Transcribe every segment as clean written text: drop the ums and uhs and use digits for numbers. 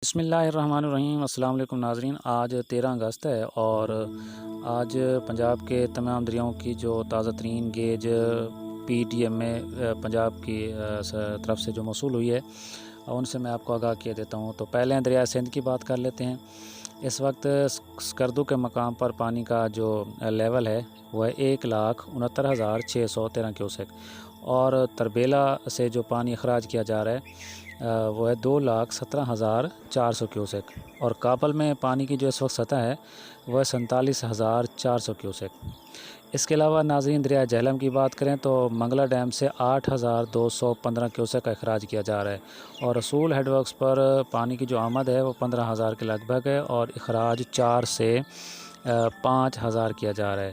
بسم اللہ الرحمن الرحیم۔ السلام علیکم ناظرین، آج 13 اگست ہے اور آج پنجاب کے تمام دریاؤں کی جو تازہ ترین گیج پی ڈی ایم میں پنجاب کی طرف سے جو موصول ہوئی ہے ان سے میں آپ کو آگاہ کیا دیتا ہوں۔ تو پہلے دریائے سندھ کی بات کر لیتے ہیں۔ اس وقت سکردو کے مقام پر پانی کا جو لیول ہے وہ ہے 1,69,613 کیوسک، اور تربیلا سے جو پانی اخراج کیا جا رہا ہے وہ ہے 2,17,400 کیوسک، اور کابل میں پانی کی جو اس وقت سطح ہے وہ ہے 47,400 کیوسک۔ اس کے علاوہ ناظرین، دریائے جہلم کی بات کریں تو منگلا ڈیم سے 8,215 کیوسک کا اخراج کیا جا رہا ہے، اور رسول ہیڈ ورکس پر پانی کی جو آمد ہے وہ 15,000 کے لگ بھگ ہے، اور اخراج 4 سے 5,000 کیا جا رہا ہے۔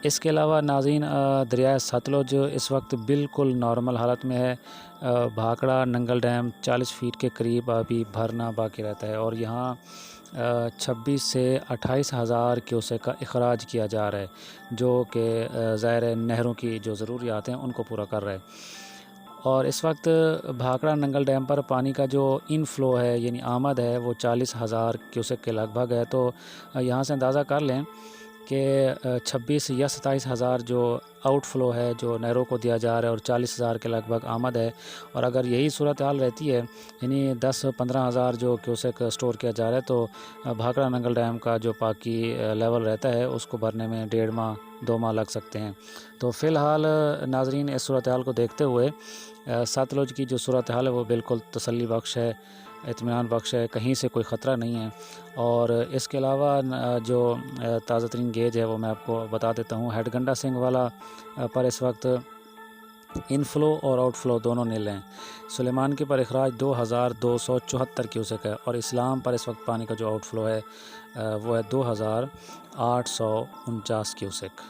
اس کے علاوہ ناظرین، دریائے ستلج اس وقت بالکل نارمل حالت میں ہے۔ بھاکڑا ننگل ڈیم 40 فیٹ کے قریب ابھی بھرنا باقی رہتا ہے، اور یہاں 26 سے 28,000 کیوسک کا اخراج کیا جا رہا ہے، جو کہ ظاہر نہروں کی جو ضروریات ہیں ان کو پورا کر رہا ہے۔ اور اس وقت بھاکڑا ننگل ڈیم پر پانی کا جو انفلو ہے یعنی آمد ہے وہ 40,000 کیوسک کے لگ بھگ ہے۔ تو یہاں سے اندازہ کر لیں کہ 26 یا 27,000 جو آؤٹ فلو ہے جو نہروں کو دیا جا رہا ہے، اور 40,000 کے لگ بھگ آمد ہے، اور اگر یہی صورتحال رہتی ہے یعنی 10-15,000 جو کیوسک سٹور کیا جا رہا ہے، تو بھاکڑا ننگل ڈیم کا جو پاکی لیول رہتا ہے اس کو بھرنے میں 1.5 ماہ 2 ماہ لگ سکتے ہیں۔ تو فی الحال ناظرین، اس صورتحال کو دیکھتے ہوئے ستلج کی جو صورتحال ہے وہ بالکل تسلی بخش ہے، اطمینان بخش ہے، کہیں سے کوئی خطرہ نہیں ہے۔ اور اس کے علاوہ جو تازہ ترین گیج ہے وہ میں آپ کو بتا دیتا ہوں۔ ہیڈ گنڈا سنگھ والا پر اس وقت انفلو اور آؤٹ فلو دونوں نیل ہیں۔ سلیمان کے پر اخراج 2,274 کیوسک ہے، اور اسلام پر اس وقت پانی کا جو آؤٹ فلو ہے وہ ہے 2,849 کیوسک۔